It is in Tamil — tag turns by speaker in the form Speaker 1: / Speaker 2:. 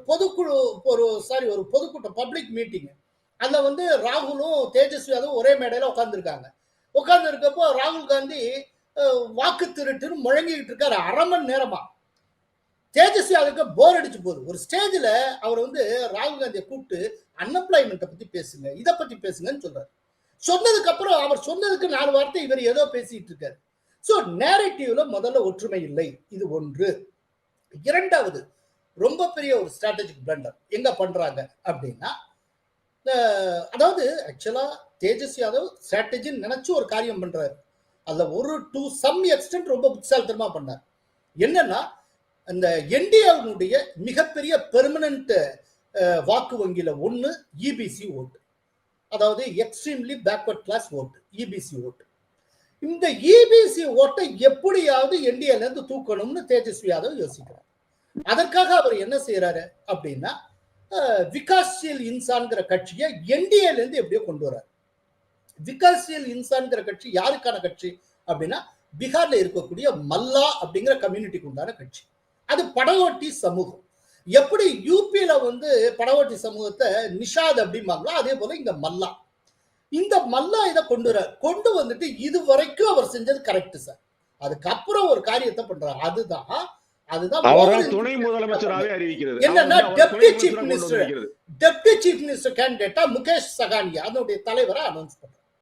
Speaker 1: பொதுக்குழு ஒரு பொதுக்கூட்டம் பப்ளிக் மீட்டிங். அதுல வந்து ராகுலும் தேஜஸ்வி யாதவும் ஒரே மேடையில உட்கார்ந்துருக்காங்க. உட்கார்ந்து இருக்கப்போ ராகுல் காந்தி வாக்கு திருட்டுன்னு முழங்கிட்டு இருக்காரு 1/2 மணி நேரமா. தேஜஸ்வி அதுக்கு போர் அடிச்சு போகுது. ஒரு ஸ்டேஜ்ல அவர் வந்து ராகுல் காந்தியை கூப்பிட்டு அன்எம்ப்ளாய்மெண்ட்டை பத்தி பேசுங்க, இதை பத்தி பேசுங்கன்னு சொல்றாரு. சொன்னதுக்கு அப்புறம் அவர் சொன்னதுக்கு 4 வார்த்தை இவர் ஏதோ பேசிட்டு இருக்காரு. சோ நேரேட்டிவ்ல முதல்ல ஒற்றுமை இல்லை. இது ஒன்று. இரண்டாவது, ரொம்ப பெரிய ஒரு ஸ்ட்ராட்டஜிக் பிளண்டர் எங்க பண்றாங்க அப்படின்னா, அதாவது ஆக்சுவலா தேஜஸ்வி யாதவ் ஸ்ட்ராட்டஜின்னு நினைச்சு ஒரு காரியம் பண்றாரு. அதுல ஒரு டு சம் எக்ஸ்டென்ட் ரொம்ப புத்திசாலித்தனமா பண்ணார். என்னன்னா, அந்த என்டிஏவுடைய மிகப்பெரிய பெர்மனன்ட் வாக்கு வங்கியில ஒண்ணு இபிசி ஓட்டு, அதாவது எக்ஸ்ட்ரீம்லி பேக்வர்ட் கிளாஸ் ஓட்டு, இபிசி ஓட்டு. இந்த இபிசி ஓட்டை எப்படியாவது என்டிஏல இருந்து தூக்கணும்னு தேஜஸ்வி யாதவ் யோசிக்கிறார். அதற்காக அவர் என்ன செய்யறாரு அப்படின்னா, விகாஸ்ஷீல் இன்சான்கிற கட்சியை என்டிஏல இருந்து எப்படியோ கொண்டு வர்றாரு. விகாஸ்ஷீல் இன்சான்கிற கட்சி யாருக்கான கட்சி அப்படின்னா, பீகார்ல இருக்கக்கூடிய மல்லா அப்படிங்கிற கம்யூனிட்டிக்கு உண்டான கட்சி. அது படகோட்டி சமூகம். எப்படி யூபியில வந்து படகோட்டி சமூகத்தை நிஷாத் அப்படிம்பாங்களோ அதே போல இங்க மல்லா. இந்த மல்லா இதை கொண்டு வந்துட்டு இது வரைக்கும் அவர் செஞ்சது கரெக்ட் சார். அதுக்கப்புறம் ஒரு காரியத்தை பண்றாரு. அதுதான்
Speaker 2: துணை முதலமைச்சராகவே அறிவிக்கிறது.
Speaker 1: என்னன்னா, டெப்டி சீஃப் மினிஸ்டர் கேண்டிடேட்டா முகேஷ் சகானியா அதனுடைய தலைவரை அனௌன்ஸ் பண்றாரு.